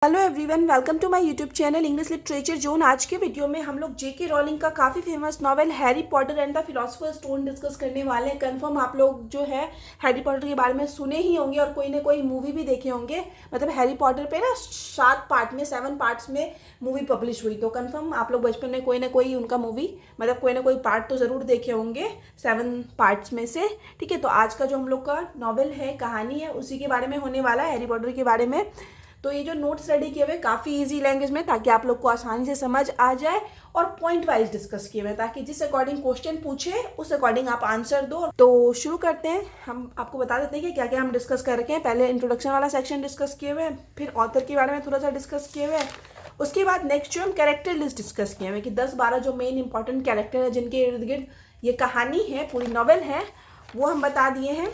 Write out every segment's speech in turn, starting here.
Hello everyone, welcome to my YouTube channel English literature zone. आज के video में हम लोग जेके रॉलिंग का काफ़ी famous novel Harry Potter and the philosopher's stone discuss करने वाले हैं। कंफर्म आप लोग जो है हैरी पॉटर के बारे में सुने ही होंगे और कोई ना कोई मूवी भी देखे होंगे। मतलब हैरी पॉटर पे ना 7 पार्ट्स में मूवी पब्लिश हुई, तो कंफर्म आप लोग बचपन में कोई ना कोई उनका मूवी मतलब कोई ना कोई पार्ट तो ज़रूर देखे होंगे 7 पार्ट्स में से। ठीक है, तो आज का जो हम लोग का नॉवेल है, कहानी है, उसी के बारे में होने वाला है, हैरी पॉटर के बारे में। तो ये जो नोट्स रेडी किए हुए काफ़ी इजी लैंग्वेज में, ताकि आप लोग को आसानी से समझ आ जाए, और पॉइंट वाइज डिस्कस किए हुए ताकि जिस अकॉर्डिंग क्वेश्चन पूछे उस अकॉर्डिंग आप आंसर दो। तो शुरू करते हैं। हम आपको बता देते हैं कि क्या क्या हम डिस्कस कर रखे हैं। पहले इंट्रोडक्शन वाला सेक्शन डिस्कस किए हुए हैं, फिर ऑथर के बारे में थोड़ा सा डिस्कस किए हुए हैं। उसके बाद नेक्स्ट जो हम कैरेक्टर लिस्ट डिस्कस किए हुए कि 10-12 जो मेन इंपॉर्टेंट कैरेक्टर है जिनके इर्द गिर्द ये कहानी है, पूरी नॉवेल है, वो हम बता दिए हैं।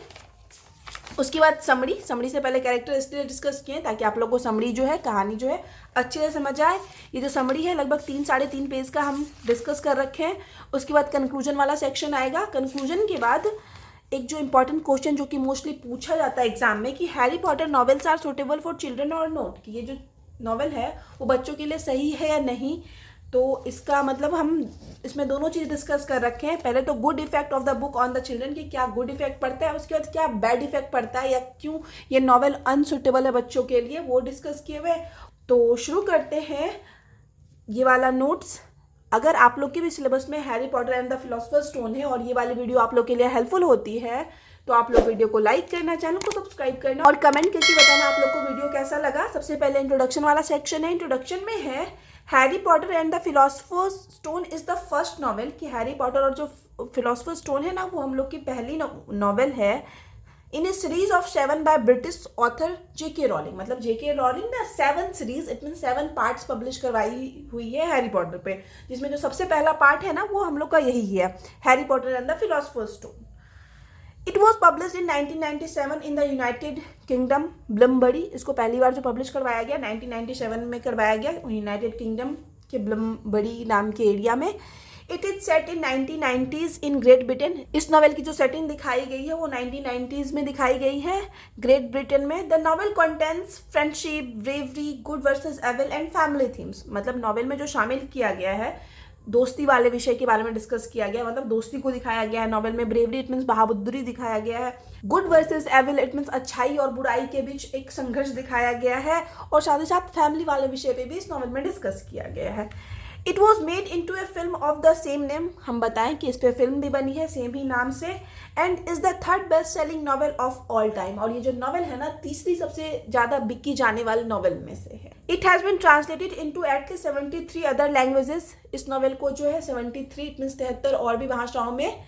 उसके बाद समरी से पहले कैरेक्टर इसलिए डिस्कस किए ताकि आप लोग को समरी जो है, कहानी जो है, अच्छे से समझ आए। ये जो समरी है लगभग 3-3.5 पेज का हम डिस्कस कर रखे हैं। उसके बाद कंक्लूजन वाला सेक्शन आएगा। कंक्लूजन के बाद एक जो इंपॉर्टेंट क्वेश्चन जो कि मोस्टली पूछा जाता है एग्जाम में कि Harry Potter novels are suitable for children और नॉट, कि ये जो नॉवेल है वो बच्चों के लिए सही है या नहीं। तो इसका मतलब हम इसमें दोनों चीज़ डिस्कस कर रखे हैं। पहले तो good effect of the book on the children, कि क्या गुड इफेक्ट पड़ता है, उसके बाद क्या बैड इफेक्ट पड़ता है या क्यों ये नॉवेल अनसुटेबल है बच्चों के लिए, वो डिस्कस किए हुए। तो शुरू करते हैं ये वाला नोट्स। अगर आप लोग के भी सिलेबस में Harry Potter and the philosopher's stone है और ये वाली वीडियो आप लोग के लिए हेल्पफुल होती है, तो आप लोग वीडियो को लाइक करना, चैनल को सब्सक्राइब करना और कमेंट करके बताना आप लोग को वीडियो कैसा लगा। सबसे पहले इंट्रोडक्शन वाला सेक्शन है। इंट्रोडक्शन में है Harry Potter and the philosopher's stone is the first novel, कि हैरी पॉटर और जो फिलोसोफर्स स्टोन है ना, वो हम लोग की पहली नॉवेल है in a series of 7 by British author J K Rowling. मतलब जेके रॉलिंग ना 7 series, it mean 7 parts publish करवाई हुई है हैरी पॉटर पे, जिसमें जो सबसे पहला पार्ट है ना वो हम लोग का यही है, Harry Potter and the philosopher's stone. It was publish in 1997 in the United Kingdom Bloomsbury. इसको पहली बार जो पब्लिश करवाया गया 1997 में करवाया गया यूनाइटेड किंगडम के ब्लमबरी नाम के एरिया में। It is set in 1990s in great Britain. इस नॉवेल की जो सेटिंग दिखाई गई है वो 1990s में दिखाई गई है ग्रेट ब्रिटेन में। The novel contains friendship, bravery, good versus evil and family themes. मतलब नॉवेल में जो शामिल किया गया है, दोस्ती वाले विषय के बारे में डिस्कस किया गया, मतलब दोस्ती को दिखाया गया है नॉवेल में। ब्रेवरी इट मीन्स बहादुरी दिखाया गया है। Good versus evil it means अच्छाई और बुराई के बीच एक संघर्ष दिखाया गया है। और साथ ही साथ फैमिली वाले विषय पे भी इस नॉवेल में डिस्कस किया गया है। It was made into a film of the same name. हम बताएं कि इस पर फिल्म भी बनी है सेम ही नाम से। And is the 3rd best selling novel of all time. और ये जो नॉवेल है ना, तीसरी सबसे ज़्यादा बिकी जाने वाली नॉवेल में से है। It has been translated into at least 73 other languages. इस नॉवेल को जो है 73 इट मीन्स 73 और भी भाषाओं में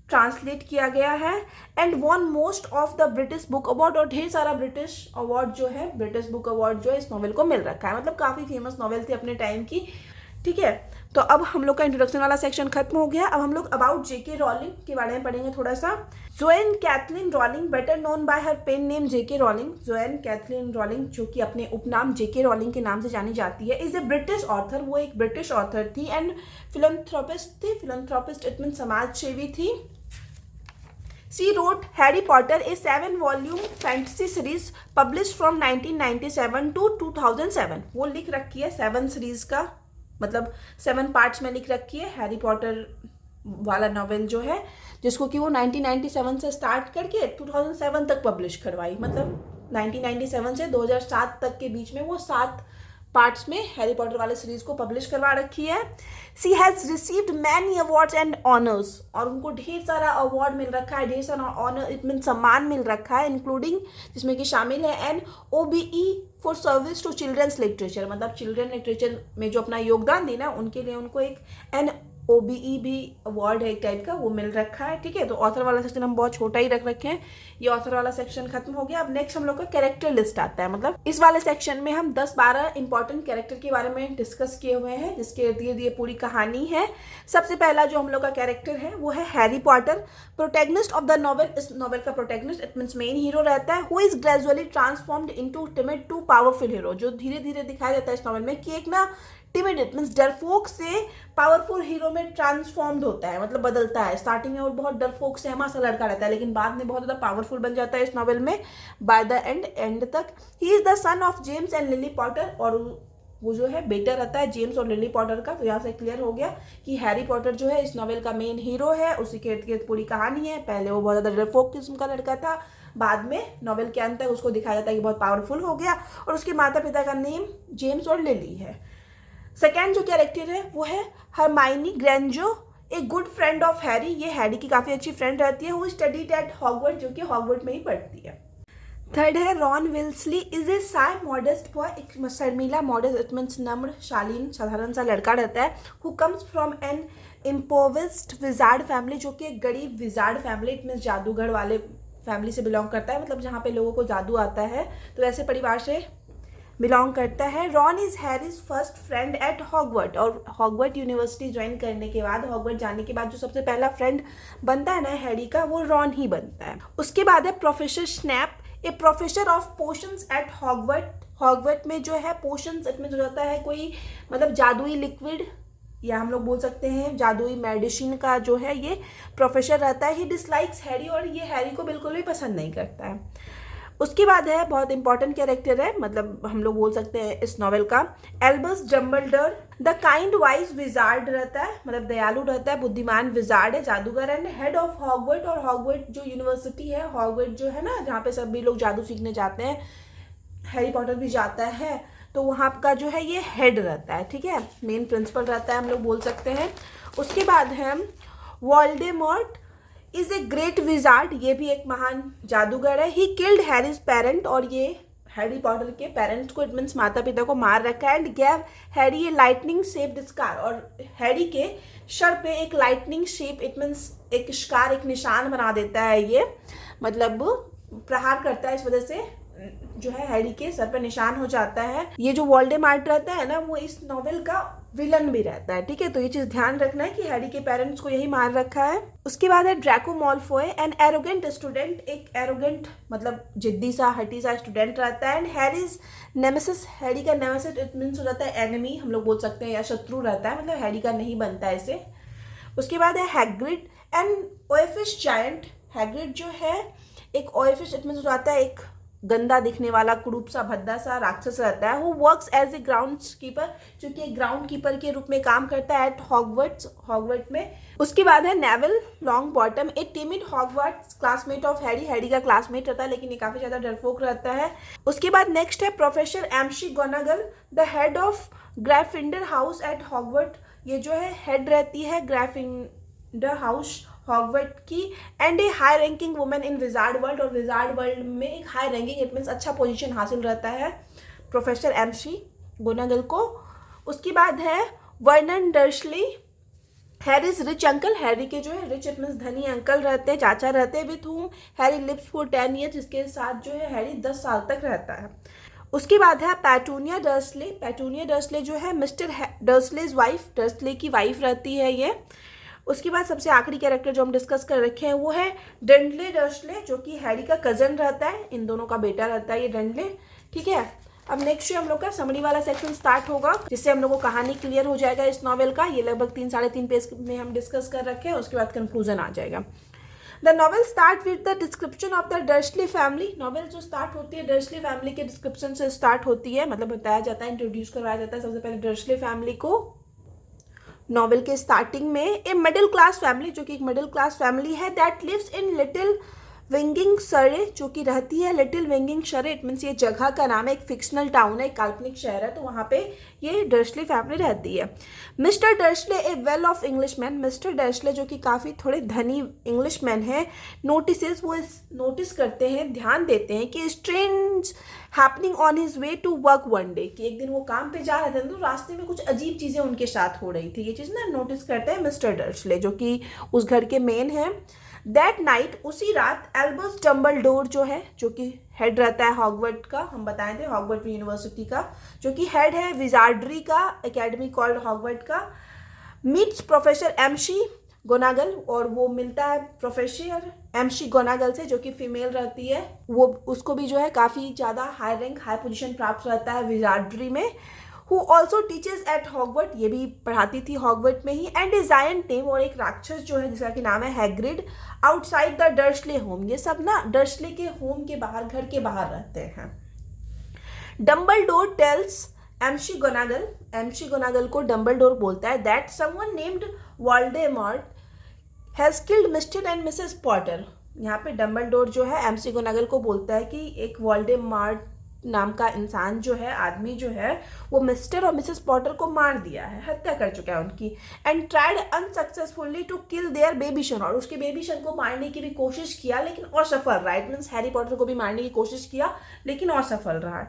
ट्रांसलेट किया गया है। And won most of the British book award, और ढेर सारा ब्रिटिश अवार्ड जो है, ब्रिटिश बुक अवार्ड जो है इस नॉवेल को मिल रखा है। मतलब काफ़ी फेमस नॉवेल थी अपने टाइम की। ठीक है, तो अब हम लोग का इंट्रोडक्शन वाला सेक्शन खत्म हो गया। अब हम लोग अबाउट जेके रॉलिंग के बारे में पढ़ेंगे थोड़ा सा। Joanne Kathleen Rowling, better known by her pen name J K Rowling. Joanne Kathleen Rowling, जो कि अपने उपनाम जेके रॉलिंग के नाम से जानी जाती है, इज ए ब्रिटिश ऑथर। वो एक ब्रिटिश ऑथर थी एंड फिलंथ्रोपिस्ट थी। फिलंथ्रोपिस्ट इट मीन समाज सेवी थी। She wrote Harry Potter, a 7-volume fantasy series published from 1997 to 2007. वो लिख रखी है 7 सीरीज का, मतलब 7 पार्ट्स में लिख रखी है हैरी पॉटर वाला नॉवेल जो है, जिसको कि वो 1997 से स्टार्ट करके 2007 तक पब्लिश करवाई। मतलब 1997 से 2007 तक के बीच में वो 7 पार्ट्स में हैरी पॉटर वाले सीरीज को पब्लिश करवा रखी है। She has received many awards and honours, और उनको ढेर सारा अवार्ड मिल रखा है, ढेर सारा ऑनर इट मीन सम्मान मिल रखा है, इंक्लूडिंग जिसमें कि शामिल है an OBE for service to children's literature. मतलब चिल्ड्रन लिटरेचर में जो अपना योगदान देना, उनके लिए उनको एक एन OBE भी अवार्ड है एक टाइप का, वो मिल रखा है। ठीक है, तो ऑथर वाला सेक्शन हम बहुत छोटा ही रख रखे हैं। ये ऑथर वाला सेक्शन खत्म हो गया। अब नेक्स्ट हम लोग का कैरेक्टर लिस्ट आता है। मतलब इस वाले सेक्शन में हम 10-12 इंपॉर्टेंट कैरेक्टर के बारे में डिस्कस किए हुए हैं, जिसके इर्द गिर्द ये पूरी कहानी है। सबसे पहला जो हम लोग का कैरेक्टर है वो है Harry Potter, protagonist of the novel. इस नॉवेल का protagonist it means main hero रहता है, who is gradually transformed into timid to powerful hero. जो धीरे धीरे दिखाया जाता है इस नॉवेल में कि एक ना टिमिड इट मीन्स डरपोक से पावरफुल हीरो में ट्रांसफॉर्म्ड होता है, मतलब बदलता है। स्टार्टिंग में वो बहुत डरपोक सहमा सा लड़का रहता है, लेकिन बाद में बहुत ज़्यादा पावरफुल बन जाता है इस नॉवेल में बाय द एंड तक। He is the son of James and lily Potter, और वो जो है बेटा रहता है जेम्स और लिली पॉटर का। तो यहाँ से क्लियर हो गया कि हैरी पॉटर जो है इस नॉवेल का मेन हीरो है, उसी के इर्द गिर्द पूरी कहानी है। पहले वो बहुत ज़्यादा डरपोक किस्म का लड़का था, बाद में नॉवेल के अंत तक उसको दिखाया जाता है कि बहुत पावरफुल हो गया, और उसके माता पिता का नेम जेम्स और लिली है। सेकेंड जो कैरेक्टर है वो है Hermione Granger, a good friend of Harry. ये हैरी की काफ़ी अच्छी फ्रेंड रहती है, वो स्टडीड एट हॉगवर्ट, जो कि हॉगवर्ट में ही पढ़ती है। थर्ड है Ron Weasley, is a shy modest boy, एक शर्मीला मॉडेस्ट इट मीन्स नम्र शालीन साधारण सा लड़का रहता है। Who comes from an impoverished wizard family, जो कि एक गरीब विजार्ड फैमिली इट मीन्स जादूगर वाले फैमिली से बिलोंग करता है, मतलब जहाँ पे लोगों को जादू आता है, तो ऐसे परिवार से बिलोंग करता है। Ron is Harry's first friend at Hogwarts, और हॉगवर्ट यूनिवर्सिटी ज्वाइन करने के बाद, हॉगवर्ट जाने के बाद जो सबसे पहला फ्रेंड बनता है ना हैरी का, वो रॉन ही बनता है। उसके बाद है professor Snape, a professor of potions at Hogwarts. Hogwarts में जो है पोशंस इट में जो रहता है कोई मतलब जादुई लिक्विड, या हम लोग बोल सकते हैं जादुई मेडिसिन का जो है ये प्रोफेसर रहता है। ही डिसलाइक्स हैरी, और ये हैरी को बिल्कुल भी पसंद नहीं करता है। उसके बाद है बहुत इंपॉर्टेंट कैरेक्टर है, मतलब हम लोग बोल सकते हैं इस नॉवेल का, Albus Dumbledore, the kind wise wizard रहता है, मतलब दयालु रहता है, बुद्धिमान विजार्ड है, जादूगर, एंड हेड ऑफ हॉगवर्ट। और हॉगवर्ट जो यूनिवर्सिटी है, हॉगवर्ट जो है ना जहाँ पे सभी लोग जादू सीखने जाते हैं, हैरी पॉटर भी जाता है, तो वहाँ का जो है ये हेड रहता है, ठीक है, मेन प्रिंसिपल रहता है हम लोग बोल सकते हैं। उसके बाद है Voldemort is a great wizard, ये भी एक महान जादूगर है। ही किल्ड हैरीज पेरेंट, और ये हैरी पॉटर के पेरेंट्स को इट मीन्स माता पिता को मार रखा है। And gave Harry a lightning shaped scar, और हैरी के सर पे एक लाइटनिंग शेप इट मीन्स एक स्कार, एक निशान बना देता है, ये मतलब प्रहार करता है, इस वजह से जो है हैरी के सर पर निशान हो जाता है। ये जो वोल्डेमॉर्ट रहता है ना, वो इस नॉवेल का विलन भी रहता है, ठीक है, तो ये चीज ध्यान रखना है कि हैरी के पेरेंट्स को यही मार रखा है। उसके बाद है ड्रैको मॉलफॉय, एन एरोगेंट स्टूडेंट, एक एरोगेंट मतलब जिद्दी सा हटी सा स्टूडेंट रहता है। एंड हैरीज नेमेसिस, हैरी का नेमेसिस इट मीन्स हो जाता है एनिमी, हम लोग बोल सकते हैं, या शत्रु रहता है, मतलब हैरी का नहीं बनता है इसे। उसके बाद है हैग्रिड एंड ओएफिश जायंट, हैग्रिड जो है एक ओएफिश इट मीन्स हो जाता है एक गंदा दिखने वाला कुरूप सा भद्दा सा राक्षस रहता है। Who works as a ground keeper, जो कि एक ग्राउंड कीपर के रूप में काम करता है एट हॉगवर्ट में। उसके बाद है Neville Longbottom, a timid Hogwarts classmate of Harry, Harry का क्लासमेट रहता है, लेकिन ये काफी ज्यादा डरपोक रहता है। उसके बाद नेक्स्ट है professor McGonagall, the head of Gryffindor house at Hogwarts, ये जो है हेड रहती है ग्राइफिंडर हाउस हॉगवर्ट की। And a high ranking women in wizard world, और विजार्ड वर्ल्ड में एक हाई रैंकिंग इट मीन्स अच्छा पोजीशन हासिल रहता है प्रोफेसर एमशी गोनागल को। उसके बाद है Vernon Dursley, Harry's rich uncle, Harry के जो है रिच इट मीन्स धनी अंकल रहते हैं, चाचा रहते हैं, with whom Harry lives for 10 years, जिसके साथ जो है हैरी 10 साल तक रहता है। उसके बाद है पैटूनिया डर्सले, पैटूनिया डर्सले जो है मिस्टर डर्सलेज वाइफ, डर्सले की वाइफ रहती है ये। उसके बाद सबसे आखिरी कैरेक्टर जो हम डिस्कस कर रखे हैं वो है डंडले डर्सले, जो कि हैरी का कजन रहता है, इन दोनों का बेटा रहता है ये डंडले, ठीक है। अब नेक्स्ट हम लोग का समरी वाला सेक्शन स्टार्ट होगा, जिससे हम लोग को कहानी क्लियर हो जाएगा इस नॉवेल का। ये लगभग 3-3.5 पेज में हम डिस्कस कर रखे हैं, उसके बाद कंक्लूजन आ जाएगा। The novel start with the description of the Dursley family, novel जो स्टार्ट होती है डर्सली फैमिली के डिस्क्रिप्शन से स्टार्ट होती है, मतलब बताया जाता है, इंट्रोड्यूस करवाया जाता है सबसे पहले डर्सली फैमिली को नॉवेल के स्टार्टिंग में। ए मिडिल क्लास फैमिली, जो कि एक मिडिल क्लास फैमिली है, that lives in Little Whinging Surrey, जो कि रहती है Little Whinging Surrey it means ये जगह का नाम है, एक फिक्शनल टाउन है, एक काल्पनिक शहर है, तो वहाँ पे ये डर्सले फैमिली रहती है। Mister Dursley a well off Englishman, mister Dursley जो कि काफ़ी थोड़े धनी इंग्लिशमैन है, नोटिसेस वो नोटिस करते हैं, ध्यान देते हैं कि strange happening on his way to work one day, कि एक दिन वो काम पे जा रहे थे तो रास्ते में कुछ अजीब चीज़ें उनके साथ हो रही थी, ये चीज़ ना नोटिस करते हैं मिस्टर डर्सले जो कि उस घर के मेन है। दैट नाइट, उसी रात, एल्बस डम्बलडोर जो है, जो कि हेड रहता है हॉगवर्ट का, हम बताए थे हॉगवर्ट यूनिवर्सिटी का, जो कि हेड है विजार्डरी का एकेडमी कॉल्ड हॉगवर्ट का, मीट्स प्रोफेसर एमशी गोनागल, और वो मिलता है प्रोफेसर एमशी गोनागल से, जो कि फीमेल रहती है, वो उसको भी जो है काफ़ी ज़्यादा हाई रैंक हाई पोजीशन प्राप्त रहता है विजार्डरी में। Who also teaches eight Hogwarts, ये भी पढ़ाती थी हॉगवर्ट में ही, एंड ए जायंट नेम, और एक राक्षस जो है जिसका कि नाम है Hagrid, outside the Dursley home. ये सब ना डर्सले के होम के बाहर, घर के बाहर रहते हैं। डम्बलडोर टेल्स एमसी गोनागल को डम्बलडोर बोलता है that someone named Voldemort has killed mister and Mrs Potter. यहाँ पे डम्बलडोर जो है एमसी गोनागल को बोलता है कि एक वोल्डेमॉर्ट नाम का इंसान जो है, आदमी जो है, वो मिस्टर और मिसेस पॉटर को मार दिया है, हत्या कर चुका है उनकी। And tried unsuccessfully to kill their baby son, और उसके बेबी सन को मारने की भी कोशिश किया लेकिन असफल रहा। इट मीन्स हैरी पॉटर को भी मारने की कोशिश किया लेकिन असफल रहा।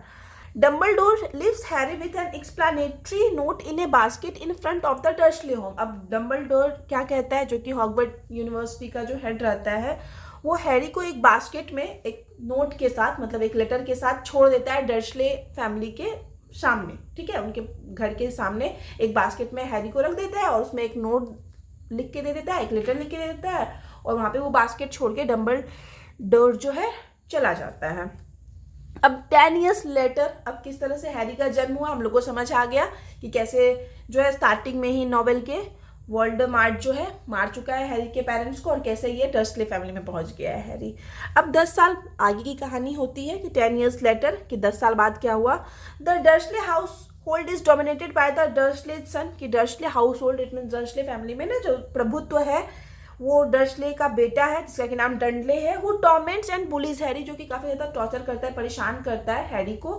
Dumbledore leaves Harry with an explanatory note in a basket in front of the Dursley home. अब डम्बलडोर क्या कहता है, जो कि हॉगवर्ट यूनिवर्सिटी का जो हेड रहता है, वो हैरी को एक बास्केट में एक नोट के साथ, मतलब एक लेटर के साथ छोड़ देता है डर्सले फैमिली के सामने। ठीक है, उनके घर के सामने एक बास्केट में हैरी को रख देता है और उसमें एक नोट लिख के दे देता है, एक लेटर लिख के दे देता है, और वहाँ पे वो बास्केट छोड़ के डम्बलडोर जो है चला जाता है। अब 10 years लेटर, अब किस तरह से हैरी का जन्म हुआ हम लोग को समझ आ गया कि कैसे जो है स्टार्टिंग में ही नॉवेल के वोल्डेमॉर्ट जो है मार चुका है हैरी के पेरेंट्स को, और कैसे ये डर्सले फैमिली में पहुंच गया है हैरी। अब 10 साल आगे की कहानी होती है कि 10 years लेटर, कि 10 साल बाद क्या हुआ। The Dursley household is dominated by the Dursley son, कि Dursley household, it mean Dursley family में ना जो प्रभुत्व है वो डर्सले का बेटा है जिसका कि नाम डंडले है। वो टॉर्मेंट्स एंड बुलीज हैरी, जो कि काफी ज्यादा टॉर्चर करता है, परेशान करता है हैरी को।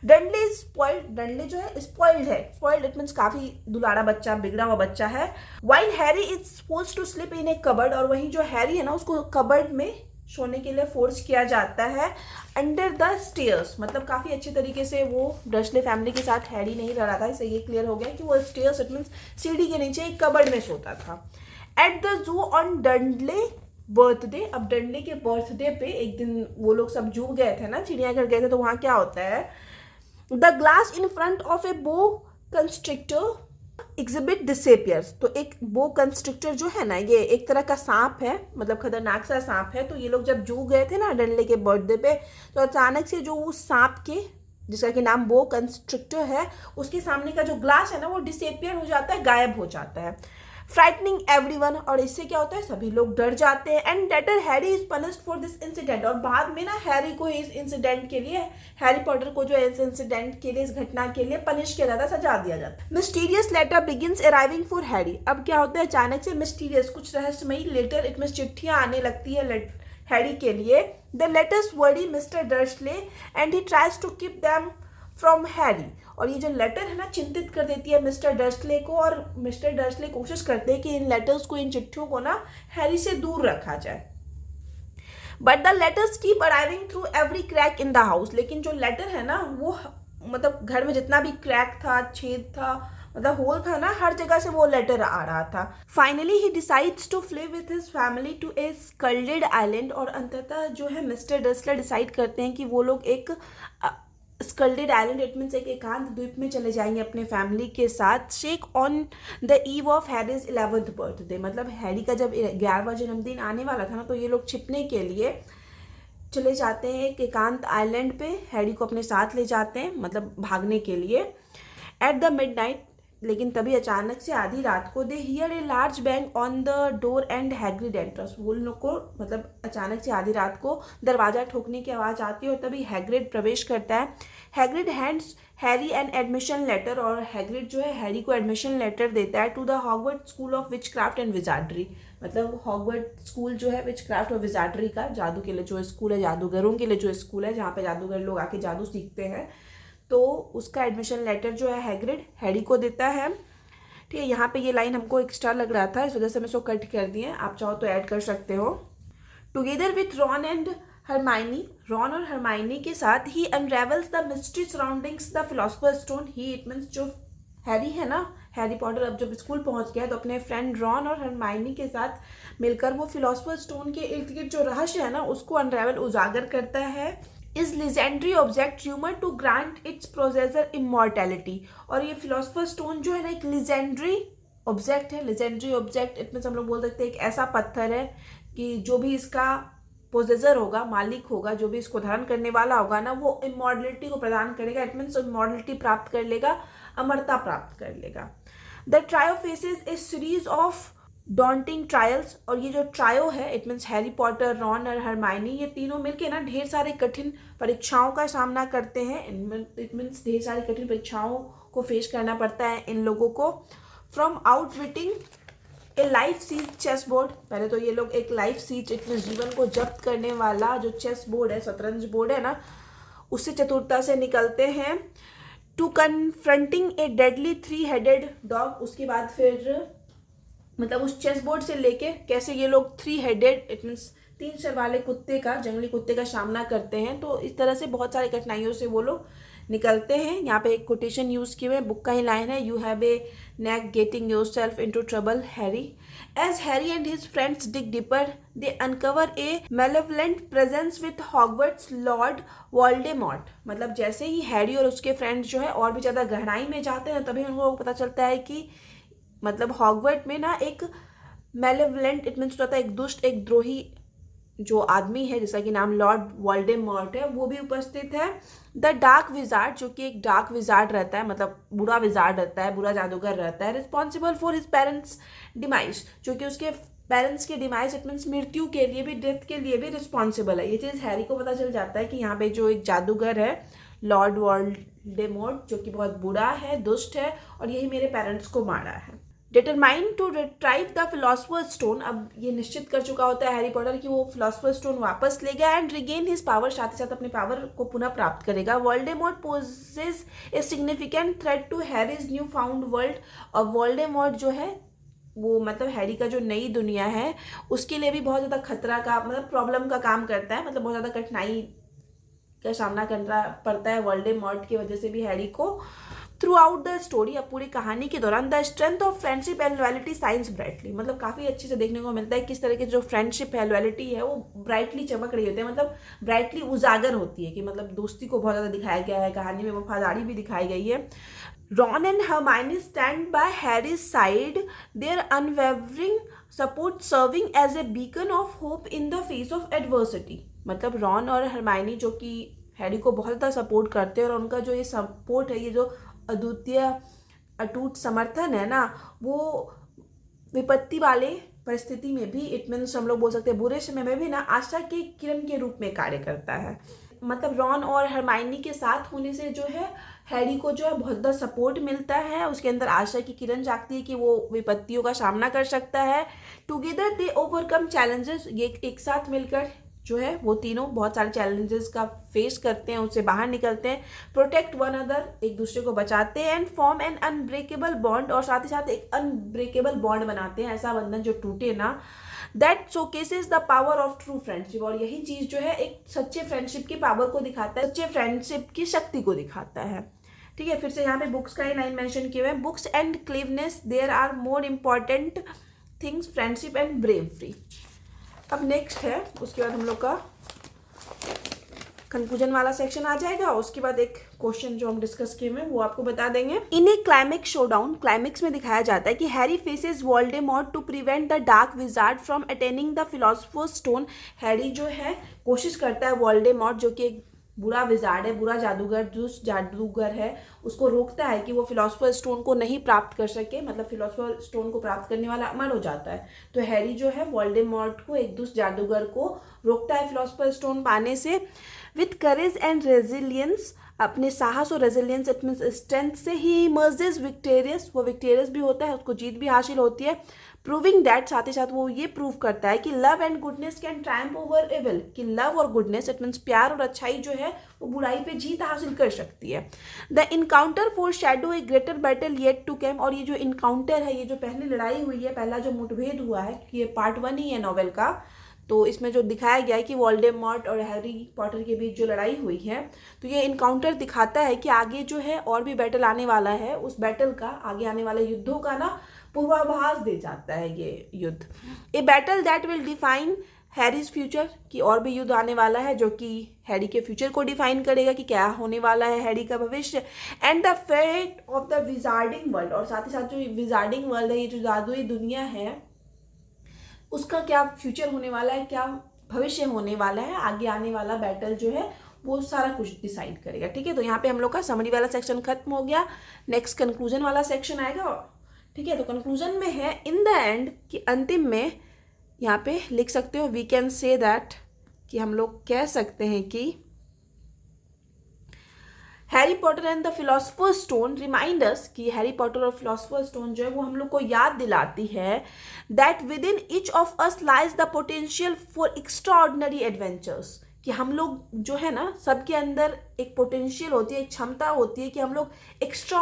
डंडले स्पॉइल्ड, डंडले जो है स्पॉइल्ड है, स्पॉइल्ड इट मीन्स काफी दुलारा बच्चा, बिगड़ा हुआ बच्चा है। While Harry is supposed to sleep in a cupboard, और वहीं जो हैरी है ना उसको कबर्ड में सोने के लिए फोर्स किया जाता है अंडर द स्टेयर्स। मतलब काफी अच्छे तरीके से वो डर्सले फैमिली के साथ हैरी नहीं रह रहा था, इससे ये क्लियर हो गया कि वो स्टेयर्स इट मीन्स सीढ़ी के नीचे एक कबर्ड में सोता था। At the zoo on Dudley birthday, अब डंडले के बर्थडे पे एक दिन वो लोग सब जू गए थे ना, चिड़ियाघर गए थे, तो वहाँ क्या होता है, the glass in front of a boa constrictor exhibit disappears. तो एक बो कंस्ट्रिक्टर जो है ना, ये एक तरह का सांप है, मतलब खतरनाक सा सांप है। तो ये लोग जब जू गए थे ना डंडले के बर्थडे पे, तो अचानक से जो उस सांप के, जिसका कि नाम बो कंस्ट्रिक्टर है, उसके सामने का जो ग्लास है ना वो डिसअपियर हो जाता है, गायब हो जाता है। फ्राइटनिंग एवरीवन, और इससे क्या होता है सभी लोग डर जाते हैं। And later Harry is punished for this incident, और बाद में ना हैरी को इस इंसिडेंट के लिए, हैरी पॉटर को जो इस इंसिडेंट के लिए, इस घटना के लिए पनिश किया जाता है, सजा दिया जाता है। Mysterious letter begins arriving for Harry. अब क्या होता है, अचानक से मिस्टीरियस, कुछ रहस्यमयी लेटर, इट मीन चिट्ठियां आने लगती है हैरी के लिए। The letters worry mister Dursley and he tries to keep them from Harry, और ये जो लेटर है ना चिंतित कर देती है मिस्टर डर्सले को, और मिस्टर डर्सले कोशिश करते हैं कि इन लेटर्स को, इन चिट्ठियों को ना हैरी से दूर रखा जाए। But the letters keep arriving through every crack in the house, लेकिन जो लेटर है ना वो मतलब घर में जितना भी क्रैक था, छेद था, मतलब होल था ना, हर जगह से वो लेटर आ रहा था। Finally he decides to flee with his family to a secluded island, और अंततः जो है मिस्टर डर्सले डिसाइड करते हैं कि वो लोग एक स्कल्डेड आइलैंड, इट मीन्स एक एकांत द्वीप में चले जाएंगे अपने फैमिली के साथ। Shake on the eve of Harry's 11th birthday, मतलब हैरी का जब 11वां जन्मदिन आने वाला था ना, तो ये लोग छिपने के लिए चले जाते हैं एक एकांत आइलैंड पे, हैरी को अपने साथ ले जाते हैं, मतलब भागने के लिए। एट द मिडनाइट, लेकिन तभी अचानक से आधी रात को, they hear a large bang on the door and Hagrid enters, वो लोग को मतलब अचानक से आधी रात को दरवाजा ठोकने की आवाज़ आती है, और तभी हैग्रिड प्रवेश करता है। Hagrid hands Harry an admission letter, और हैग्रिड जो है हैरी को एडमिशन लेटर देता है to the Hogwarts school of witchcraft and wizardry, मतलब हॉगवर्ट स्कूल जो है विचक्राफ्ट और विजार्डरी का, जादू के लिए जो स्कूल है, जादूगरों के लिए जो स्कूल है, जहाँ पे जादूगर लोग आके जादू सीखते हैं, तो उसका एडमिशन लेटर जो है हैग्रिड हैरी को देता है। ठीक है, यहाँ पे ये लाइन हमको एक्स्ट्रा लग रहा था, इस वजह से मैं इसको कट कर दिए, आप चाहो तो ऐड कर सकते हो। Together with Ron and Hermione, Ron और हरमाइनी के साथ he unravels the mystery surroundings the philosopher's stone. He it means जो हैरी है ना, हैरी पॉटर अब जब स्कूल पहुंच गया तो अपने फ्रेंड रॉन और हरमाइनी के साथ मिलकर वो फिलोसफर स्टोन के इर्द गिर्द जो रहस्य है ना उसको अनरेवल, उजागर करता है। Is legendary object rumoured to grant its possessor immortality, और ये फिलोसफर स्टोन जो है ना एक लेजेंडरी ऑब्जेक्ट है। लेजेंडरी ऑब्जेक्ट इट मीन्स हम लोग बोल सकते हैं एक ऐसा पत्थर है कि जो भी इसका पोजेसर होगा, मालिक होगा, जो भी इसको धारण करने वाला होगा ना, वो इमॉर्टलिटी को प्रदान करेगा। इट मीन्स इमॉर्टलिटी प्राप्त कर लेगा, अमरता प्राप्त कर लेगा। The trio faces A series of daunting trials, और ये जो ट्रायो है it means Harry Potter, Ron और हरमाइनी, ये तीनों मिलके ना ढेर सारे कठिन परीक्षाओं का सामना करते हैं। इट मीन्स ढेर सारी कठिन परीक्षाओं को फेस करना पड़ता है इन लोगों को। From outwitting a life size chess board, पहले तो ये लोग एक लाइफ सीज इट मीन्स जीवन को जब्त करने वाला जो चेस बोर्ड है, शतरंज बोर्ड है ना, उससे चतुरता से निकलते हैं। टू कन्फ्रंटिंग ए डेडली 3-हेडेड डॉग, उसके बाद फिर मतलब उस चेस बोर्ड से लेके कैसे ये लोग 3-हेडेड इट मीन्स 3 सर वाले कुत्ते का, जंगली कुत्ते का सामना करते हैं। तो इस तरह से बहुत सारी कठिनाइयों से वो लोग निकलते हैं। यहाँ पे एक कोटेशन यूज़ किए हुए, बुक का ही लाइन है, you have a knack getting yourself into trouble Harry, as Harry and his friends dig deeper they uncover a malevolent presence with Hogwarts lord Voldemort. मतलब जैसे ही Harry और उसके friends जो है और भी ज़्यादा गहराई में जाते हैं, तभी उनको पता चलता है कि मतलब हॉगवर्ट में ना एक मेलेवलेंट इट मीन्स होता है एक दुष्ट, एक द्रोही जो आदमी है जिसका कि नाम लॉर्ड वोल्डेमॉर्ट है, वो भी उपस्थित है। द डार्क विजार्ड, जो कि एक डार्क विजार्ड रहता है, मतलब बुरा विजार्ड रहता है, बुरा जादूगर रहता है। Responsible for his parents demise, जो कि उसके पेरेंट्स के डिमाइस इट मीन्स मृत्यु के लिए भी, डेथ के लिए भी रिस्पॉन्सिबल है। ये चीज़ हैरी को पता चल जाता है कि यहाँ पे जो एक जादूगर है लॉर्ड वोल्डेमॉर्ट, जो कि बहुत बुरा है, दुष्ट है, और यही मेरे पेरेंट्स को मारा है। Determined to retrieve the philosopher's stone, अब ये निश्चित कर चुका होता है हैरी पॉटर कि वो फिलोसफर्स स्टोन वापस लेगा एंड रिगेन हिज पावर, साथ ही साथ अपने पावर को पुनः प्राप्त करेगा। Voldemort poses a significant threat to Harry's new found world, और वोल्डेमॉर्ट जो है वो मतलब हैरी का जो नई दुनिया है उसके लिए भी बहुत ज़्यादा खतरा का, मतलब प्रॉब्लम का काम करता है, मतलब बहुत ज़्यादा कठिनाई का सामना करना पड़ता है वोल्डेमॉर्ट की वजह से भी हैरी को। थ्रू आउट द स्टोरी, अब पूरी कहानी के दौरान the strength of friendship and loyalty science brightly, मतलब काफ़ी अच्छे से देखने को मिलता है किस तरह की जो फ्रेंडशिप है, लॉयल्टी है, वो ब्राइटली चमक रही होती है, मतलब ब्राइटली उजागर होती है कि मतलब दोस्ती को बहुत ज़्यादा दिखाया गया है, कहानी में वफादारी भी दिखाई गई है। Ron and Hermione stand by Harry's side, their unwavering support serving as a beacon of hope in the face of adversity। मतलब रॉन और हरमाइनी जो कि हैरी को बहुत ज़्यादा सपोर्ट करते हैं, और उनका जो ये सपोर्ट है, ये जो अद्वितीय अटूट समर्थन है ना, वो विपत्ति वाले परिस्थिति में भी इट मीन्स हम लोग बोल सकते हैं बुरे समय में भी ना आशा के किरण के रूप में कार्य करता है। मतलब रॉन और हरमाइनी के साथ होने से जो है हैरी को जो है बहुत ज़्यादा सपोर्ट मिलता है, उसके अंदर आशा की किरण जागती है कि वो विपत्तियों का सामना कर सकता है। टुगेदर दे ओवरकम चैलेंजेस, ये एक साथ मिलकर जो है वो तीनों बहुत सारे चैलेंजेस का फेस करते हैं, उससे बाहर निकलते हैं। प्रोटेक्ट वन अदर, एक दूसरे को बचाते हैं। And form an unbreakable bond, और साथ ही साथ एक अनब्रेकेबल बॉन्ड बनाते हैं, ऐसा बंधन जो टूटे ना। That showcases the power of true friendship, और यही चीज़ जो है एक सच्चे फ्रेंडशिप की पावर को दिखाता है, सच्चे फ्रेंडशिप की शक्ति को दिखाता है। ठीक है, फिर से यहाँ पे बुक्स का ही लाइन मेंशन किए हुए हैं, books and cleverness there are more important things friendship and bravery. अब नेक्स्ट है, उसके बाद हम लोग का कंक्लूजन वाला सेक्शन आ जाएगा, उसके बाद एक क्वेश्चन जो हम डिस्कस किए हैं वो आपको बता देंगे। In a climax showdown, climax में दिखाया जाता है कि Harry faces Voldemort to prevent the dark wizard from attaining the philosopher's stone. Harry जो है कोशिश करता है वोल्डेमॉर्ट, जो कि एक बुरा विजार्ड है, बुरा जादूगर, दुष्ट जादूगर है, उसको रोकता है कि वो फिलोसफर स्टोन को नहीं प्राप्त कर सके, मतलब फिलोसफर स्टोन को प्राप्त करने वाला अमर हो जाता है। तो हैरी जो है वोल्डेमॉर्ट को, एक दुष्ट जादूगर को रोकता है फिलोसफर स्टोन पाने से। विथ करेज एंड रेजिलियंस, अपने साहस और रेजिलियंस इट मीन्स स्ट्रेंथ से ही इमर्जेस विक्टेरियस, वो विक्टेरियस भी होता है, उसको जीत भी हासिल होती है। प्रूविंग दैट, साथ ही साथ वो ये प्रूव करता है कि love and goodness can triumph over evil, कि लव और गुडनेस इट मीन्स प्यार और अच्छाई जो है वो बुराई पे जीत हासिल कर सकती है। The encounter foreshadow a greater battle yet to come, और ये जो इनकाउंटर है, ये जो पहली लड़ाई हुई है, पहला जो मुठभेद हुआ है, ये पार्ट 1 ही है नॉवेल का, तो इसमें जो दिखाया गया है कि वोल्डेमॉर्ट और हैरी पॉटर के बीच जो लड़ाई हुई है, तो ये इनकाउंटर दिखाता है कि आगे जो है और भी बैटल आने वाला है, उस बैटल का, आगे आने वाले युद्धों का ना पूर्वाभास दे जाता है ये युद्ध। A battle that will define Harry's future, कि और भी युद्ध आने वाला है जो कि हैरी के फ्यूचर को डिफाइन करेगा कि क्या होने वाला है हैरी का भविष्य। And the fate of the wizarding world, और साथ ही साथ जो विजार्डिंग वर्ल्ड है, ये जो जादुई दुनिया है, उसका क्या फ्यूचर होने वाला है, क्या भविष्य होने वाला है, आगे आने वाला बैटल जो है वो सारा कुछ डिसाइड करेगा। ठीक है, तो यहाँ पे हम लोग का समरी वाला सेक्शन खत्म हो गया। नेक्स्ट कंक्लूजन वाला सेक्शन आएगा। ठीक है, तो कंक्लूजन में है इन द एंड, कि अंतिम में यहाँ पे लिख सकते हो वी कैन से दैट, कि हम लोग कह सकते हैं कि Harry Potter and the philosopher's stone remind us, कि हैरी पॉटर और फिलोसफर्स स्टोन जो है वो हम लोग को याद दिलाती है that with in each of us lies the potential for extraordinary adventures, कि हम लोग जो है ना, सबके अंदर एक पोटेंशियल होती है, एक क्षमता होती है कि हम लोग एक्स्ट्रा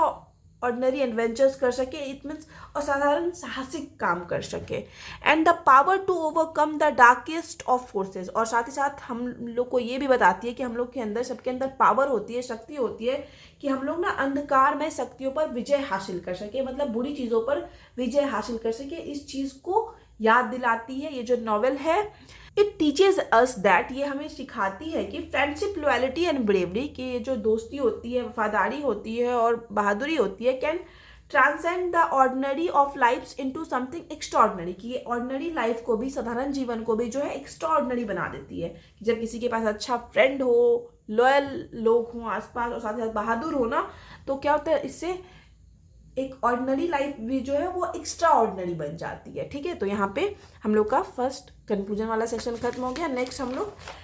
ऑर्डिनरी एडवेंचर्स कर सके, इट मीन्स असाधारण साहसिक काम कर सके, and the power to overcome the darkest of forces, और साथ ही साथ हम लोग को ये भी बताती है कि हम लोग के अंदर, सबके अंदर पावर होती है, शक्ति होती है कि हम लोग ना अंधकारमय शक्तियों पर विजय हासिल कर सके, मतलब बुरी चीज़ों पर विजय हासिल कर सके। इस चीज़ को याद दिलाती है ये जो नॉवेल है। इट टीचेज अस दैट, ये हमें सिखाती है कि फ्रेंडशिप, लॉयल्टी एंड ब्रेवरी, कि ये जो दोस्ती होती है, वफादारी होती है और बहादुरी होती है, can transcend the ordinary of life's into something extraordinary, कि ये ऑर्डिनरी लाइफ को भी, साधारण जीवन को भी जो है एक्स्ट्राऑर्डिनरी बना देती है। कि जब किसी के पास अच्छा फ्रेंड हो, लॉयल लोग हों आसपास और साथ ही साथ बहादुर हो ना, तो क्या होता है, इससे एक ऑर्डिनरी लाइफ भी जो है वो एक्स्ट्रा ऑर्डिनरी बन जाती है। ठीक है, तो यहाँ पे हम लोग का फर्स्ट कंक्लूजन वाला सेक्शन खत्म हो गया। नेक्स्ट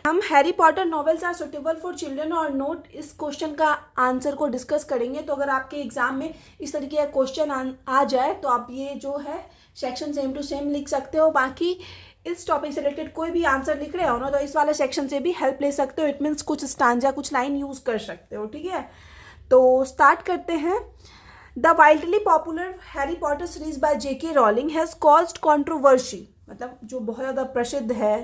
हम Harry Potter novels are suitable for children or not, इस क्वेश्चन का आंसर को डिस्कस करेंगे। तो अगर आपके एग्जाम में इस तरीके का क्वेश्चन आ जाए तो आप ये जो है सेक्शन सेम टू सेम लिख सकते हो। बाकी इस टॉपिक से रिलेटेड कोई भी आंसर लिख रहे हो ना, तो इस वाले सेक्शन से भी हेल्प ले सकते हो। इट मीन्स कुछ स्टांजा, कुछ लाइन यूज़ कर सकते हो। ठीक है, तो स्टार्ट करते हैं। The wildly popular Harry Potter series by J.K. Rowling has caused controversy, मतलब जो बहुत ज़्यादा प्रसिद्ध है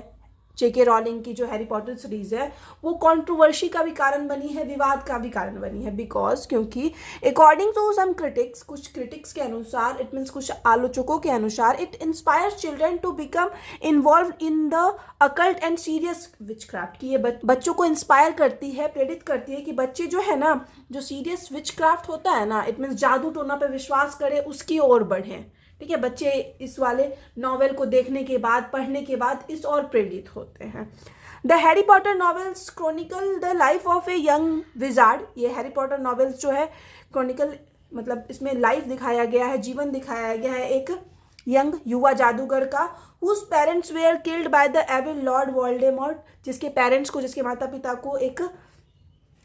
J.K. Rowling की जो हैरी पॉटर सीरीज है, वो कंट्रोवर्सी का भी कारण बनी है, विवाद का भी कारण बनी है। बिकॉज, क्योंकि अकॉर्डिंग टू सम क्रिटिक्स, कुछ क्रिटिक्स के अनुसार, इट मीन्स कुछ आलोचकों के अनुसार, it inspires children to become involve in the occult and serious witchcraft, कि ये बच्चों को इंस्पायर करती है, प्रेरित करती है कि बच्चे जो है ना, जो सीरियस विचक्राफ्ट होता है ना, इट मीन्स जादू टोना पर विश्वास करें, उसकी ओर बढ़ें। ठीक है, बच्चे इस वाले नॉवेल को देखने के बाद, पढ़ने के बाद इस और प्रेरित होते हैं। The Harry Potter novels Chronicle the life of a young wizard, ये हैरी पॉटर नॉवेल्स जो है क्रॉनिकल, मतलब इसमें लाइफ दिखाया गया है, जीवन दिखाया गया है एक यंग युवा जादूगर का, whose parents were killed by the evil Lord Voldemort, जिसके पेरेंट्स को, जिसके माता पिता को एक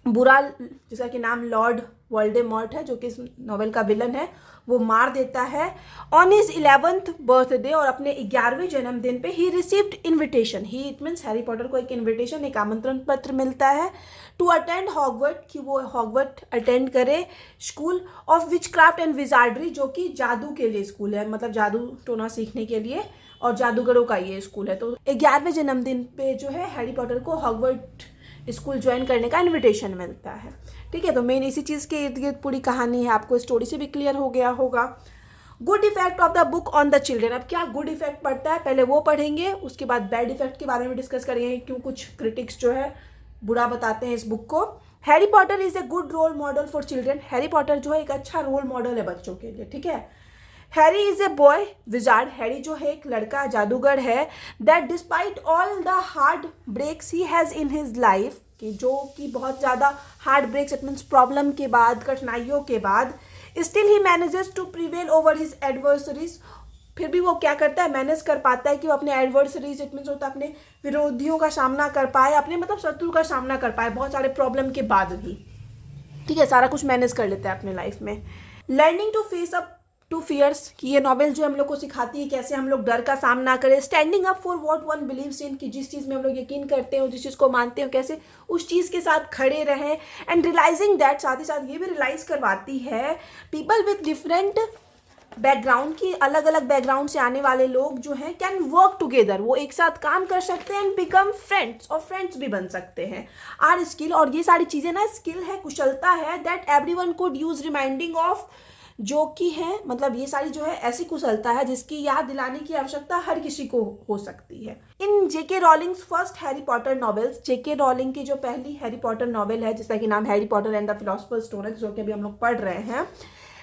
बुरा, जिसका कि नाम लॉर्ड वोल्डेमॉर्ट है, जो कि इस नॉवेल का विलन है, वो मार देता है। ऑन हिज 11th बर्थडे, और अपने 11वें जन्मदिन पे he received invitation, he it means Harry Potter को एक इन्विटेशन, एक आमंत्रण पत्र मिलता है टू अटेंड हॉगवर्ट, कि वो हॉगवर्ट अटेंड करे, स्कूल ऑफ विचक्राफ्ट एंड विजार्डरी, जो कि जादू के लिए स्कूल है, मतलब जादू टोना सीखने के लिए और जादूगरों का ये स्कूल है। तो 11वें जन्मदिन पे जो है हैरी पॉटर को हॉगवर्ट स्कूल ज्वाइन करने का इनविटेशन मिलता है। ठीक है, तो मेन इसी चीज़ के इर्द गिर्द पूरी कहानी है, आपको स्टोरी से भी क्लियर हो गया होगा। Good effect of the book on the children, अब क्या गुड इफेक्ट पड़ता है पहले वो पढ़ेंगे, उसके बाद बैड इफेक्ट के बारे में डिस्कस करेंगे, क्यों कुछ क्रिटिक्स जो है बुरा बताते हैं इस बुक को। Harry Potter is a good role model for children, Harry Potter जो है एक अच्छा रोल मॉडल है बच्चों के लिए। ठीक है, Harry is a boy wizard, Harry जो है एक लड़का जादूगर है, that despite all the hard breaks he has in his life, कि जो कि बहुत ज़्यादा hard breaks, it means problem के बाद, कठिनाइयों के बाद, still he manages to prevail over his adversaries, फिर भी वो क्या करता है, मैनेज कर पाता है कि वो अपने एडवर्सरीज, इट मीन्स होता है अपने विरोधियों का सामना कर पाए, अपने मतलब शत्रु का सामना कर पाए बहुत सारे प्रॉब्लम के बाद भी। ठीक है, सारा कुछ मैनेज कर लेता है अपने लाइफ में। Learning to face up to fears, कि ये नॉवेल जो हम लोग को सिखाती है कैसे हम लोग डर का सामना करें। Standing up for what one believes in, कि जिस चीज़ में हम लोग यकीन करते हो, जिस चीज़ को मानते हो, कैसे उस चीज़ के साथ खड़े रहें। एंड रियलाइजिंग दैट, साथ ही साथ ये भी रियलाइज करवाती है पीपल विथ डिफरेंट बैकग्राउंड, की अलग अलग बैकग्राउंड से आने वाले लोग जो हैं कैन वर्क टुगेदर, वो एक साथ काम कर सकते हैं, एंड बिकम फ्रेंड्स, और फ्रेंड्स भी बन सकते हैं। आर स्किल, और ये सारी चीज़ें ना स्किल है, कुशलता है, that everyone could use reminding of, जो कि है मतलब ये सारी जो है ऐसी कुशलता है जिसकी याद दिलाने की आवश्यकता हर किसी को हो सकती है। In J K Rowling's first Harry Potter novels, J K Rowling की जो पहली हैरी पॉटर नॉवेल है जिसका कि नाम Harry Potter and the philosopher's stone है, जो कि अभी हम लोग पढ़ रहे हैं,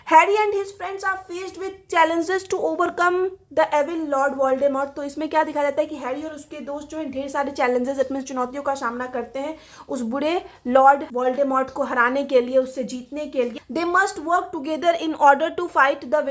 Harry and his friends are faced with challenges to overcome the evil Lord Voldemort. तो इसमें क्या दिखाया जाता है कि हैरी और उसके दोस्त जो हैं ढेर सारे चैलेंजेस अपनी चुनौतियों का सामना करते हैं उस बुरे लॉर्ड वोल्डेमॉर्ट को हराने के लिए, उससे जीतने के लिए। They must work together in order to fight the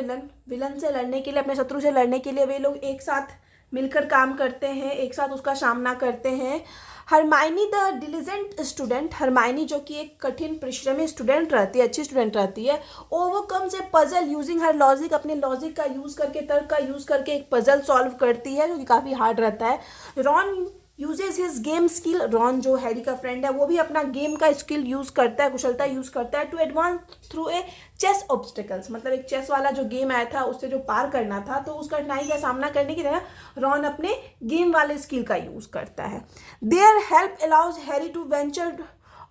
villain से लड़ने के लिए, अपने शत्रु से लड़ने के लिए वे लोग एक साथ मिलकर काम करते हैं, एक साथ उसका सामना करते हैं। Hermione the diligent student, Hermione जो कि एक कठिन परिश्रमी स्टूडेंट रहती है, अच्छी स्टूडेंट रहती है, ओवरकम्स ए पजल यूजिंग हर लॉजिक, अपने लॉजिक का यूज़ करके, तर्क का यूज़ करके एक पजल सॉल्व करती है जो कि काफ़ी हार्ड रहता है। Ron uses his game skill, Ron जो हैरी का फ्रेंड है वो भी अपना गेम का स्किल यूज़ करता है, कुशलता यूज़ करता है, to advance through a chess obstacles, मतलब एक चेस वाला जो गेम आया था उससे जो पार करना था, तो उस कठिनाई का सामना करने की तरह रॉन अपने गेम वाले स्किल का यूज़ करता है। Their help allows Harry to venture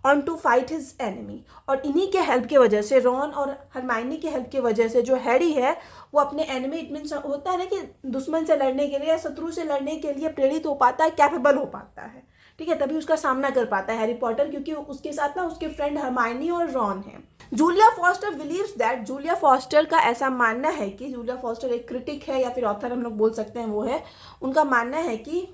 on to fight his enemy, और इन्हीं के हेल्प की वजह से, रॉन और हरमाइनी के हेल्प की वजह से जो हैरी है वो अपने एनिमी, इट मीन्स होता है ना कि दुश्मन से लड़ने के लिए या शत्रु से लड़ने के लिए प्रेरित हो पाता है, कैपेबल हो पाता है, ठीक है, तभी उसका सामना कर पाता है हैरी पॉटर, क्योंकि उसके साथ ना उसके फ्रेंड हरमाइनी और रॉन है। Julia foster believes that, Julia foster का ऐसा मानना है कि, जूलिया फॉस्टर एक क्रिटिक है या फिर ऑथर हम लोग बोल सकते हैं वो है, उनका मानना है कि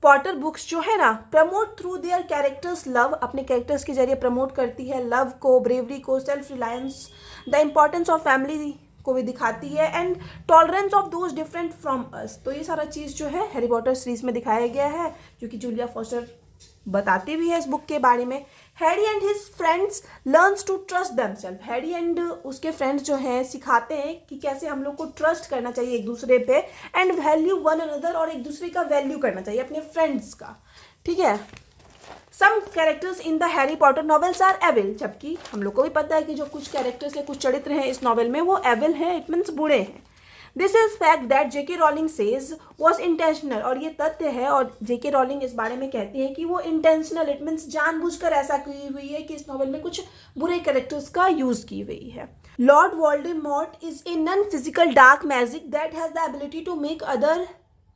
पॉटर बुक्स जो है ना promote through their characters love, अपने कैरेक्टर्स के जरिए प्रमोट करती है लव को, ब्रेवरी को, self reliance, the importance of family को भी दिखाती है, and tolerance of those different from us. तो ये सारा चीज़ जो है हैरी पॉटर सीरीज में दिखाया गया है, जो कि जूलिया फॉस्टर बताती भी है इस बुक के बारे में। Harry and his friends learns to trust themself, Harry and उसके फ्रेंड्स जो हैं सिखाते हैं कि कैसे हम लोग को ट्रस्ट करना चाहिए एक दूसरे पे, एंड वैल्यू वन अनदर, और एक दूसरे का वैल्यू करना चाहिए अपने फ्रेंड्स का, ठीक है। Some characters in the Harry Potter novels are evil, जबकि हम लोग को भी पता है कि जो कुछ कैरेक्टर्स है, कुछ चरित्र हैं इस नॉवेल में वो एविल हैं, इट मीन्स बुरे हैं। This is fact that J K Rowling says was intentional, और ये तथ्य है और जेके रॉलिंग इस बारे में कहती है कि वो इंटेंशनल, इट मीन्स जानबूझकर ऐसा की हुई है कि इस नॉवेल में कुछ बुरे कैरेक्टर्स का यूज की हुई है। Lord Voldemort is a non physical dark magic that has the ability to make other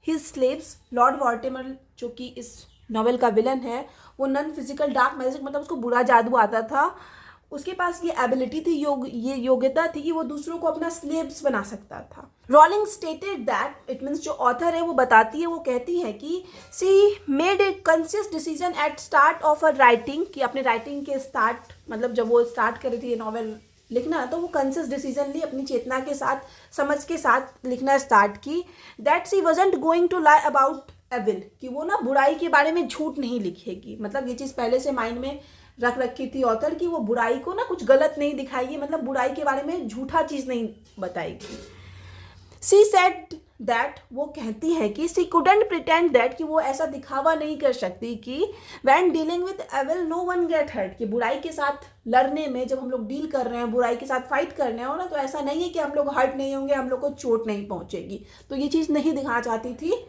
his slaves, Lord Voldemort जो कि इस नॉवेल का विलन है वो नॉन फिजिकल डार्क मैजिक, मतलब उसको बुरा जादू आता था, उसके पास ये एबिलिटी थी, ये योग्यता थी कि वो दूसरों को अपना स्लेव्स बना सकता था। Rowling stated that, it means जो ऑथर है वो बताती है, वो कहती है कि she made a conscious decision at start of a writing, कि अपने राइटिंग के स्टार्ट, मतलब जब वो स्टार्ट कर रही थी ये नॉवेल लिखना, तो वो कॉन्शियस डिसीजन ली, अपनी चेतना के साथ, समझ के साथ लिखना स्टार्ट की। That she wasn't going to lie about evil, कि वो ना बुराई के बारे में झूठ नहीं लिखेगी, मतलब ये चीज़ पहले से माइंड में रख रखी थी ऑथर कि वो बुराई को ना कुछ गलत नहीं दिखाएगी, मतलब बुराई के बारे में झूठा चीज़ नहीं बताएगी। सी सेड दैट, वो कहती है कि सी कुडंट प्रिटेंड दैट, कि वो ऐसा दिखावा नहीं कर सकती कि when dealing with evil no one get hurt, कि बुराई के साथ लड़ने में जब हम लोग डील कर रहे हैं, बुराई के साथ फाइट कर रहे हो ना, तो ऐसा नहीं है कि हम लोग हर्ट नहीं होंगे, हम लोग को चोट नहीं पहुंचेगी, तो ये चीज़ नहीं दिखाना चाहती थी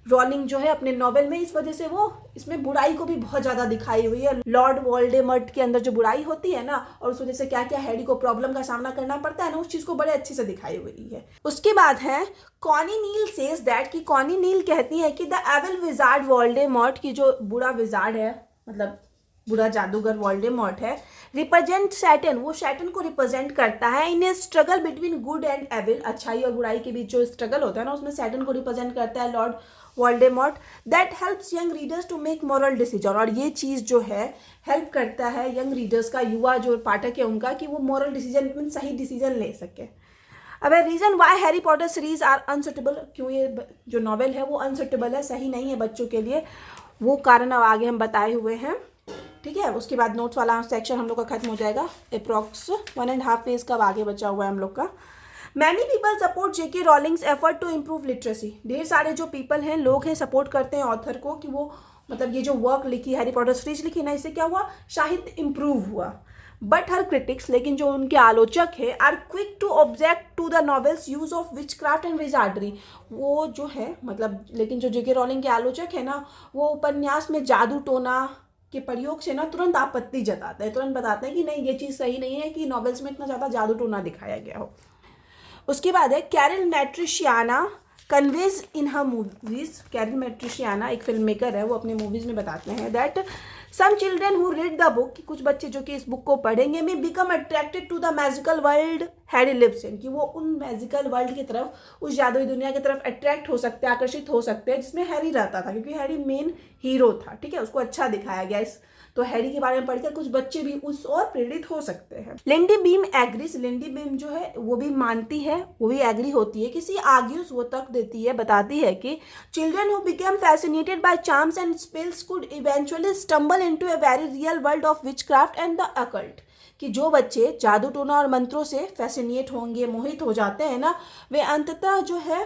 रॉलिंग जो है अपने नॉवेल में, इस वजह से वो इसमें बुराई को भी बहुत ज़्यादा दिखाई हुई है, लॉर्ड वोल्डेमॉर्ट के अंदर जो बुराई होती है ना, और उस वजह से क्या क्या हैरी को प्रॉब्लम का सामना करना पड़ता है ना, उस चीज़ को बड़े अच्छे से दिखाई हुई है। उसके बाद है कॉनी नील सेज दैट, कि कॉनी नील कहती है कि द एविल विजार्ड वोल्डेमॉर्ट, की जो बुरा विजार्ड है, मतलब बुरा जादूगर वोल्डेमॉर्ट है, रिप्रेजेंट सैटन, वो सैटन को रिप्रेजेंट करता है in a struggle between good and evil, अच्छाई और बुराई के बीच जो स्ट्रगल होता है ना, उसमें सैटन को रिप्रेजेंट करता है Lord Voldemort. That helps young readers to make moral decision, और ये चीज़ जो है हेल्प करता है यंग रीडर्स का, युवा जो पाठक है उनका, कि वो मॉरल डिसीजन मीन सही डिसीजन ले सके। अब reason why Harry Potter series are unsuitable, क्यों ये जो नॉवेल है वो अनसुटेबल है, सही नहीं है बच्चों के लिए, वो कारण अब आगे हम बताए हुए हैं, ठीक है। उसके बाद नोट्स वाला सेक्शन हम लोग का खत्म हो जाएगा, अप्रॉक्स 1.5 पेज का आगे बचा हुआ है हम लोग का। Many people support J K Rowling's effort to improve literacy, ढेर सारे जो पीपल हैं, लोग हैं, सपोर्ट करते हैं ऑथर को कि वो मतलब ये जो वर्क लिखी, हैरी पॉटर सीरीज लिखी ना, इससे क्या हुआ, साहित्य इम्प्रूव हुआ। बट हर क्रिटिक्स, लेकिन जो उनके आलोचक है, are quick to object to the novels use of witchcraft and wizardry, वो जो है मतलब, लेकिन जो जेके रॉलिंग के आलोचक है ना, वो उपन्यास में जादू टोना के प्रयोग से ना तुरंत आपत्ति जताते हैं, तुरंत बताते हैं कि नहीं ये चीज़ सही नहीं है कि नॉवेल्स में इतना ज़्यादा जादू टोना दिखाया गया हो। उसके बाद है कैरल मैट्रिशियाना कन्वेज इन हर मूवीज, कैरल मैट्रिशियाना एक फिल्म मेकर है, वो अपने मूवीज़ में बताते हैं that some children who read the book, कि कुछ बच्चे जो कि इस बुक को पढ़ेंगे, may become attracted to the magical world Harry lives in, कि वो उन मैजिकल वर्ल्ड की तरफ, उस जादुई दुनिया की तरफ अट्रैक्ट हो सकते हैं, आकर्षित हो सकते हैं जिसमें हैरी रहता था, क्योंकि हैरी मेन हीरो था, ठीक है, उसको अच्छा दिखाया गया इस, तो हैरी के बारे में पढ़कर कुछ बच्चे भी उस और प्रेरित हो सकते हैं। Lindy beam agrees, Lindy beam जो है वो भी मानती है, वो भी एग्री होती है, किसी आर्ग्यूज, वो तर्क देती है, बताती है कि children who became fascinated by charms and spells could eventually stumble into a very real world of witchcraft and the occult, कि जो बच्चे जादू टोना और मंत्रों से फैसिनेट होंगे, मोहित हो जाते हैं ना, वे अंततः जो है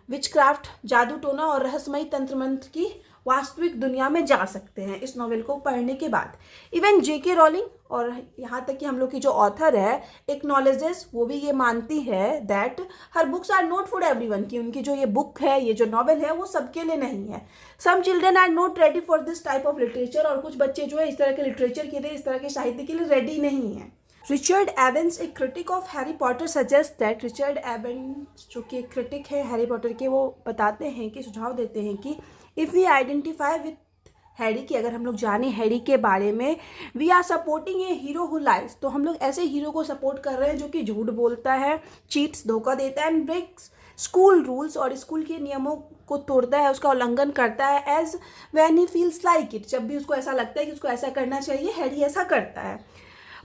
विचक्राफ्ट, जादू टोना और रहस्यमयी तंत्र मंत्र की वास्तविक दुनिया में जा सकते हैं इस नॉवेल को पढ़ने के बाद। इवन जेके रॉलिंग, और यहाँ तक कि हम लोग की जो ऑथर है एक्नॉलेजेस, वो भी ये मानती है that her books are not for everyone, कि उनकी जो ये बुक है, ये जो नॉवेल है, वो सबके लिए नहीं है। Some children are not ready for this type of literature, और कुछ बच्चे जो है इस तरह के लिटरेचर के लिए, इस तरह के साहित्य के लिए रेडी नहीं है। रिचर्ड एवंस, एक critic of Harry Potter, suggest that, Richard Evans जो कि क्रिटिक है हैरी पॉटर के, वो बताते हैं कि, सुझाव देते हैं कि if we identify with Harry, की अगर हम लोग जाने हैरी के बारे में, we are supporting a hero who lies, तो हम लोग ऐसे हीरो को सपोर्ट कर रहे हैं जो कि झूठ बोलता है, चीट्स, धोखा देता है, एंड ब्रेक्स स्कूल रूल्स, और स्कूल के नियमों को तोड़ता है, उसका उल्लंघन करता है, as when he feels like it, जब भी उसको ऐसा लगता है कि उसको ऐसा करना चाहिए, हैरी ऐसा करता है।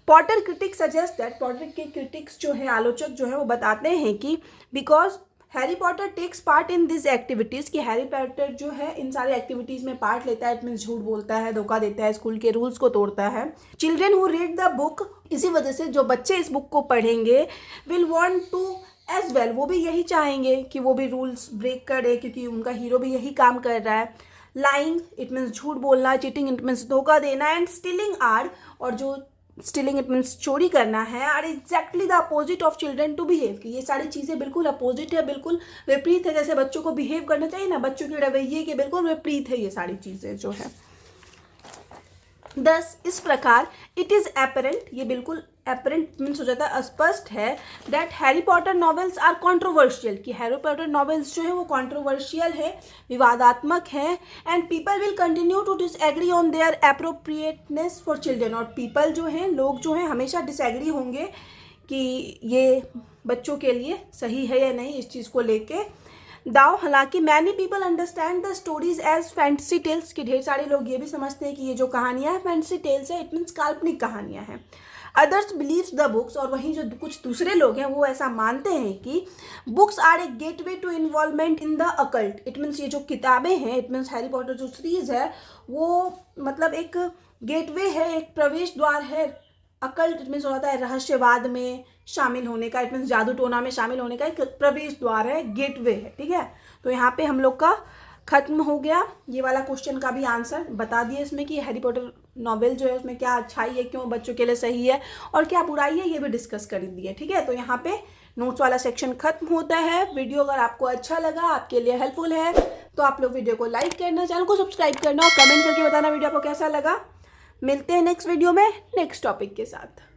Potter critic suggest that, Potter के क्रिटिक्स जो है, आलोचक जो है, वो बताते हैं कि because Harry Potter takes part in this activities, कि हैरी पॉटर जो है इन सारे एक्टिविटीज़ में पार्ट लेता है, इट मीन्स झूठ बोलता है, धोखा देता है, स्कूल के रूल्स को तोड़ता है। Children who read the book, इसी वजह से जो बच्चे इस बुक को पढ़ेंगे, will want to as well, वो भी यही चाहेंगे कि वो भी रूल्स ब्रेक करे, क्योंकि उनका हीरो भी यही काम कर रहा है। लाइंग, इट मीन्स झूठ बोलना, चीटिंग, इट मीन्स धोखा देना, एंड स्टीलिंग आर, और जो स्टीलिंग इट मीन्स चोरी करना है, are exactly the opposite of children to behave, कि ये सारी चीज़ें बिल्कुल अपोजिट है, बिल्कुल विपरीत है, जैसे बच्चों को बिहेव करना चाहिए ना, बच्चों के रवैये के बिल्कुल विपरीत है ये सारी चीज़ें जो है। दस, इस प्रकार इट इज़ एपरेंट, ये बिल्कुल एपरेंट मीन्स हो जाता है, स्पष्ट है, that Harry Potter novels are controversial, कि हैरी पॉटर नॉवेल्स जो है वो कॉन्ट्रोवर्शियल है, विवादात्मक है, and people will continue to disagree on their appropriateness for children, और पीपल जो हैं, लोग जो हैं, हमेशा डिसएग्री होंगे कि ये बच्चों के लिए सही है या नहीं, इस चीज़ को लेके। दाव, हालांकि many people understand the stories as fantasy tales, कि ढेर सारे लोग ये भी समझते हैं कि ये जो कहानियाँ हैं फैंटेसी टेल्स है, इट मीन्स काल्पनिक कहानियाँ हैं। अदर्स बिलीव्स द बुक्स, और वहीं जो कुछ दूसरे लोग हैं वो ऐसा मानते हैं कि books are a gateway to involvement in the occult, it means ये जो किताबें हैं, इट मीन्स हैरी पॉटर जो सीरीज है, वो मतलब एक गेटवे है, एक प्रवेश द्वार है, अकल्ट इट मीन्स हो जाता है रहस्यवाद में शामिल होने का, इट मीन्स जादू टोना में शामिल होने का एक प्रवेश द्वार है, गेटवे है, ठीक है। तो यहाँ पे हम लोग का खत्म हो गया, ये वाला क्वेश्चन का भी आंसर बता दिए इसमें कि हैरी पॉटर नॉवेल जो है उसमें क्या अच्छाई है, क्यों बच्चों के लिए सही है, और क्या बुराई है, ये भी डिस्कस कर दिए, ठीक है। तो यहाँ पे नोट्स वाला सेक्शन खत्म होता है। वीडियो अगर आपको अच्छा लगा, आपके लिए हेल्पफुल है, तो आप लोग वीडियो को लाइक करना, चैनल को सब्सक्राइब करना और कमेंट करके बताना वीडियो आपको कैसा लगा। मिलते हैं नेक्स्ट वीडियो में नेक्स्ट टॉपिक के साथ।